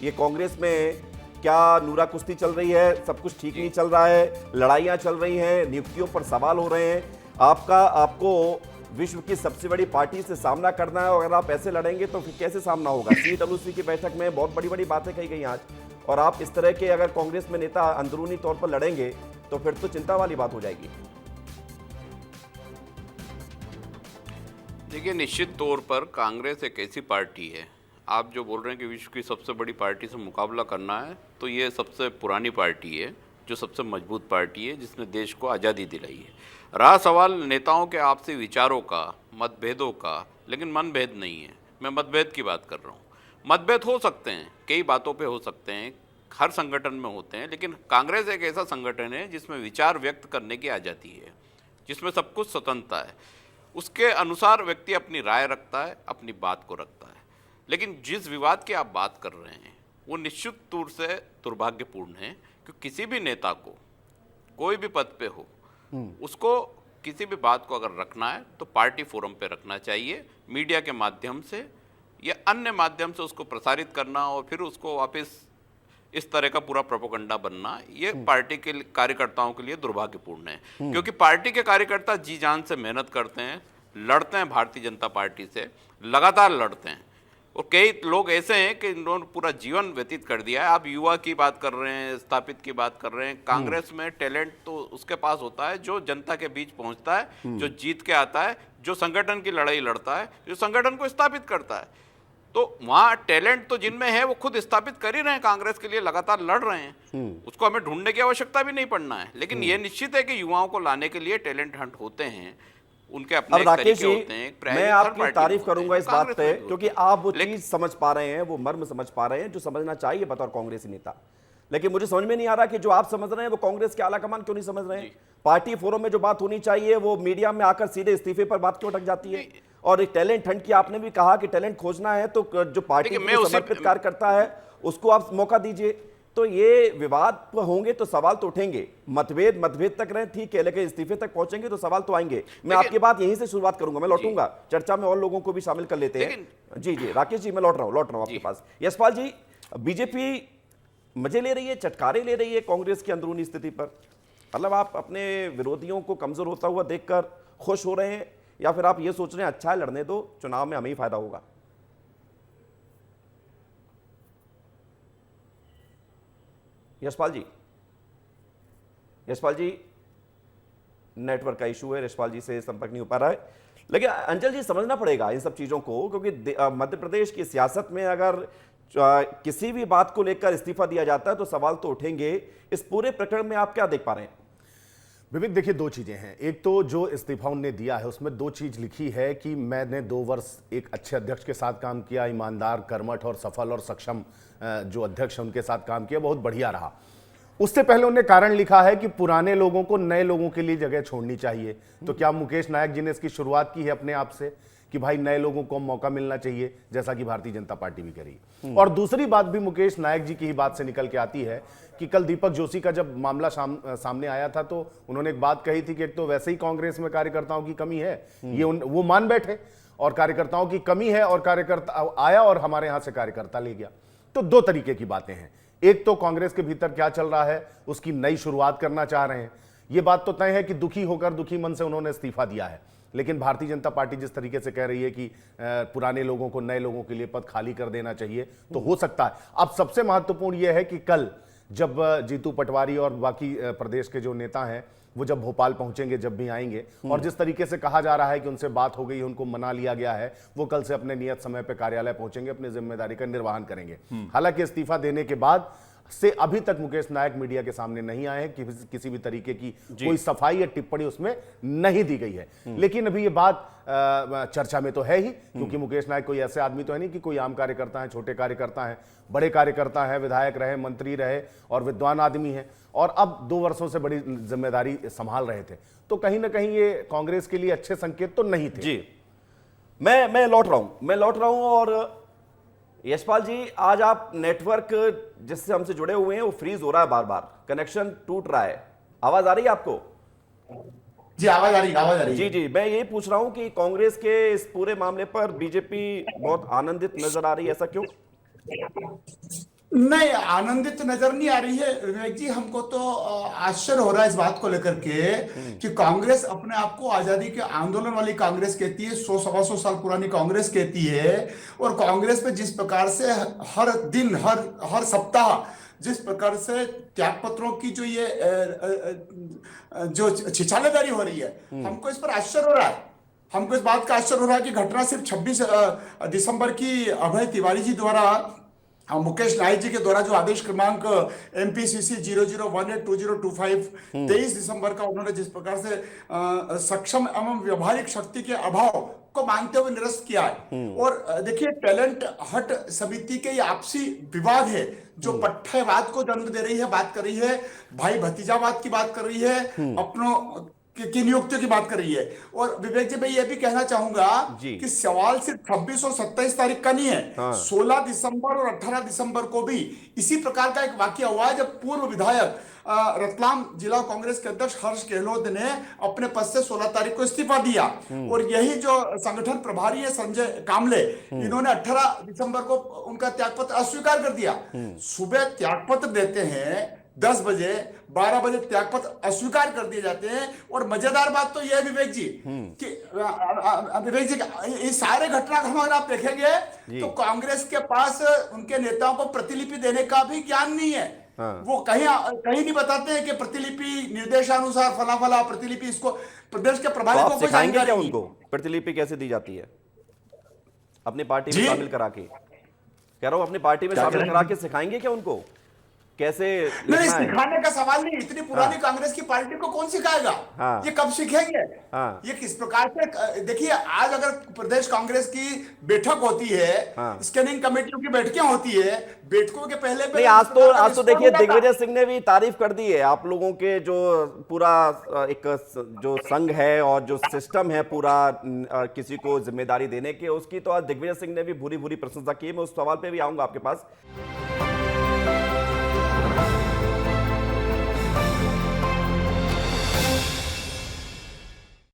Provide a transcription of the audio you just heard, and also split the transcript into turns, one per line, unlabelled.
ये कांग्रेस में क्या नूरा कुश्ती चल रही है, सब कुछ ठीक नहीं चल रहा है, लड़ाइयां चल रही हैं, नियुक्तियों पर सवाल हो रहे हैं। आपको विश्व की सबसे बड़ी पार्टी से सामना करना है, और अगर आप ऐसे लड़ेंगे तो फिर कैसे सामना होगा? सीडब्ल्यूसी की बैठक में बहुत बड़ी बड़ी बातें कही गई आज, और आप इस तरह के अगर कांग्रेस में नेता अंदरूनी तौर पर लड़ेंगे तो फिर तो चिंता वाली बात हो जाएगी।
देखिए, निश्चित तौर पर कांग्रेस एक ऐसी पार्टी है, आप जो बोल रहे हैं कि विश्व की सबसे बड़ी पार्टी से मुकाबला करना है, तो ये सबसे पुरानी पार्टी है, जो सबसे मजबूत पार्टी है, जिसने देश को आज़ादी दिलाई है। रहा सवाल नेताओं के आपसी विचारों का, मतभेदों का, लेकिन मनभेद नहीं है। मैं मतभेद की बात कर रहा हूँ। मतभेद हो सकते हैं, कई बातों पे हो सकते हैं, हर संगठन में होते हैं, लेकिन कांग्रेस एक ऐसा संगठन है जिसमें विचार व्यक्त करने की आज़ादी है, जिसमें सब कुछ स्वतंत्रता है। उसके अनुसार व्यक्ति अपनी राय रखता है, अपनी बात को रखता है। लेकिन जिस विवाद की आप बात कर रहे हैं वो निश्चित तौर से दुर्भाग्यपूर्ण है कि किसी भी नेता को, कोई भी पद पे हो, उसको किसी भी बात को अगर रखना है तो पार्टी फोरम पे रखना चाहिए, मीडिया के माध्यम से या अन्य माध्यम से उसको प्रसारित करना और फिर उसको वापस इस तरह का पूरा प्रोपेगेंडा बनना, ये पार्टी के कार्यकर्ताओं के लिए दुर्भाग्यपूर्ण है। क्योंकि पार्टी के कार्यकर्ता जी जान से मेहनत करते हैं, लड़ते हैं भारतीय जनता पार्टी से, लगातार लड़ते हैं, और कई लोग ऐसे हैं कि इन्होंने पूरा जीवन व्यतीत कर दिया है। आप युवा की बात कर रहे हैं, स्थापित की बात कर रहे हैं। कांग्रेस में टैलेंट तो उसके पास होता है जो जनता के बीच पहुंचता है, जो जीत के आता है, जो संगठन की लड़ाई लड़ता है, जो संगठन को स्थापित करता है। तो वहाँ टैलेंट तो जिनमें है वो खुद स्थापित कर ही रहे हैं, कांग्रेस के लिए लगातार लड़ रहे हैं, उसको हमें ढूंढने की आवश्यकता भी नहीं पड़ना है। लेकिन ये निश्चित है कि युवाओं को लाने के लिए टैलेंट हंट होते हैं, उनके अपने
अब राकेश जी,
होते हैं।
मैं आपकी तारीफ करूंगा इस बात पे, क्योंकि आप वो चीज समझ पा रहे हैं, वो मर्म समझ पा रहे हैं जो समझना चाहिए बतौर कांग्रेसी नेता। लेकिन मुझे समझ में नहीं आ रहा कि जो आप समझ रहे हैं वो कांग्रेस के आला कमान क्यों नहीं समझ रहे हैं। पार्टी फोरम में जो बात होनी चाहिए वो मीडिया में आकर सीधे इस्तीफे पर बात क्यों अटक जाती है? और एक टैलेंट हंट की आपने भी कहा कि टैलेंट खोजना है तो जो पार्टी में समर्पित कार्यकर्ता है उसको आप मौका दीजिए। तो ये विवाद होंगे तो सवाल तो उठेंगे, मतभेद तक रहे ठीक है, लेकिन इस्तीफे तक पहुंचेंगे तो सवाल तो आएंगे। मैं आपकी बात यहीं से शुरुआत करूंगा, मैं लौटूंगा चर्चा में और लोगों को भी शामिल कर लेते हैं। जी राकेश जी, मैं लौट रहा हूं आपके पास। यशपाल जी, बीजेपी मजे ले रही है, चटकारे ले रही है कांग्रेस की अंदरूनी स्थिति पर? मतलब आप अपने विरोधियों को कमजोर होता हुआ देखकर खुश हो रहे हैं, या फिर आप ये सोच रहे हैं अच्छा है लड़ने दो, चुनाव में हमें ही फायदा होगा? यशपाल जी नेटवर्क का इशू है, यशपाल जी से संपर्क नहीं हो पा रहा है। लेकिन अंचल जी, समझना पड़ेगा इन सब चीजों को, क्योंकि मध्य प्रदेश की सियासत में अगर किसी भी बात को लेकर इस्तीफा दिया जाता है तो सवाल तो उठेंगे। इस पूरे प्रकरण में आप क्या देख पा रहे हैं?
विवेक, देखिए, दो चीजें हैं। एक तो जो इस्तीफा उन्होंने दिया है उसमें दो चीज लिखी है कि मैंने 2 वर्ष एक अच्छे अध्यक्ष के साथ काम किया, ईमानदार, कर्मठ और सफल और सक्षम जो अध्यक्ष है उनके साथ काम किया, बहुत बढ़िया रहा। उससे पहले उन्होंने कारण लिखा है कि पुराने लोगों को नए लोगों के लिए जगह छोड़नी चाहिए। तो क्या मुकेश नायक जी ने इसकी शुरुआत की है अपने आप से कि भाई नए लोगों को मौका मिलना चाहिए, जैसा कि भारतीय जनता पार्टी भी करी। और दूसरी बात भी मुकेश नायक जी की ही बात से निकल के आती है कि कल दीपक जोशी का जब मामला सामने आया था तो उन्होंने एक बात कही थी कि एक तो वैसे ही कांग्रेस में कार्यकर्ताओं की कमी है, ये वो मान बैठे, और कार्यकर्ताओं की कमी है, और कार्यकर्ता आया और हमारे यहां से कार्यकर्ता ले गया। तो दो तरीके की बातें हैं। एक तो कांग्रेस के भीतर क्या चल रहा है उसकी नई शुरुआत करना चाह रहे हैं। ये बात तो तय है कि दुखी होकर, दुखी मन से उन्होंने इस्तीफा दिया है। लेकिन भारतीय जनता पार्टी जिस तरीके से कह रही है कि पुराने लोगों को नए लोगों के लिए पद खाली कर देना चाहिए, तो हो सकता है। अब सबसे महत्वपूर्ण यह है कि कल जब जीतू पटवारी और बाकी प्रदेश के जो नेता हैं वो जब भोपाल पहुंचेंगे, जब भी आएंगे, और जिस तरीके से कहा जा रहा है कि उनसे बात हो गई, उनको मना लिया गया है, वो कल से अपने नियत समय पर कार्यालय पहुंचेंगे, अपनी जिम्मेदारी का निर्वहन करेंगे। हालांकि इस्तीफा देने के बाद से अभी तक मुकेश नायक मीडिया के सामने नहीं आए हैं, किसी भी तरीके की कोई सफाई या टिप्पणी उसमें नहीं दी गई है। लेकिन अभी ये बात चर्चा में तो है ही, क्योंकि मुकेश नायक कोई ऐसे आदमी तो है नहीं कि कोई आम कार्यकर्ता है, छोटे कार्यकर्ता हैं, बड़े कार्यकर्ता हैं, विधायक रहे, मंत्री रहे और विद्वान आदमी हैं, और अब 2 वर्षों से बड़ी जिम्मेदारी संभाल रहे थे। तो कहीं ना कहीं ये कांग्रेस के लिए अच्छे संकेत तो नहीं थे।
जी, मैं लौट रहा हूं और यशपाल जी, आज आप नेटवर्क जिससे हमसे जुड़े हुए हैं वो फ्रीज हो रहा है, बार बार कनेक्शन टूट रहा है। आवाज आ रही है आपको?
जी, आवाज आ रही है।
जी, मैं ये पूछ रहा हूं कि कांग्रेस के इस पूरे मामले पर बीजेपी बहुत आनंदित नजर आ रही है, ऐसा क्यों?
नहीं, आनंदित नजर नहीं आ रही है विवेक जी। हमको तो आश्चर्य हो रहा है इस बात को लेकर के कि कांग्रेस अपने आप को आजादी के आंदोलन वाली कांग्रेस कहती है, 100-125 साल पुरानी कांग्रेस कहती है। और कांग्रेस में जिस प्रकार से हर दिन हर सप्ताह जिस प्रकार से त्याग पत्रों की जो ये जो छिछालेदारी हो रही है, हमको इस पर आश्चर्य हो रहा है। हमको इस बात का आश्चर्य हो रहा है कि घटना सिर्फ 26 दिसंबर की अभय तिवारी जी द्वारा, मुकेश नाइक जी के द्वारा जो आदेश क्रमांक MPCC 00182025 23 दिसंबर का उन्होंने जिस प्रकार से सक्षम एवं व्यवहारिक शक्ति के अभाव को मानते हुए निरस्त किया है। और देखिए, टैलेंट हट समिति के ये आपसी विवाद है जो पट्टेवाद को जन्म दे रही है, बात कर रही है, भाई भतीजावाद की बात कर रही है, अपनों की नियुक्तियों की बात कर रही है। और विवेक जी, मैं ये भी कहना चाहूंगा कि सवाल सिर्फ 26 और 27 तारीख का नहीं है। 16 दिसंबर और 18 दिसंबर को भी इसी प्रकार का एक वाकया हुआ है जब पूर्व विधायक रतलाम जिला कांग्रेस के अध्यक्ष हर्ष गहलोत ने अपने पद से 16 तारीख को इस्तीफा दिया। और यही जो संगठन प्रभारी है संजय कामले, इन्होंने 18 दिसंबर को उनका त्यागपत्र अस्वीकार कर दिया। सुबह त्यागपत्र देते हैं 10 बजे, 12 बजे त्यागपत्र अस्वीकार कर दिए जाते हैं। और मजेदार बात तो यह है विवेक जी कि विवेक जी, ये सारे घटनाक्रम अगर आप देखेंगे तो कांग्रेस के पास उनके नेताओं को प्रतिलिपि देने का भी ज्ञान नहीं है। वो कहीं नहीं बताते हैं कि प्रतिलिपि निर्देशानुसार फला फला प्रतिलिपि, इसको प्रदेश के प्रभारी को कोई
सिखाएंगे क्या उनको प्रतिलिपि कैसे दी जाती है? अपनी पार्टी में शामिल करा के कह रहा हूं, अपनी पार्टी में शामिल करा के सिखाएंगे क्या उनको कैसे?
नहीं, सिखाने का सवाल नहीं। इतनी पुरानी कांग्रेस की पार्टी को कौन सिखाएगा? ये कब सीखेंगे? ये किस प्रकार से? देखिए, आज अगर प्रदेश कांग्रेस की बैठक होती है, स्कैनिंग कमेटियों की बैठकें होती है, बैठकों के पहले
नहीं, आज तो देखिए दिग्विजय सिंह ने भी तारीफ कर दी है आप लोगों के जो पूरा एक जो संघ है और जो सिस्टम है पूरा किसी को जिम्मेदारी देने के, उसकी तो आज दिग्विजय सिंह ने भी भूरी भूरी प्रशंसा की है। मैं उस सवाल पे भी आऊंगा आपके पास।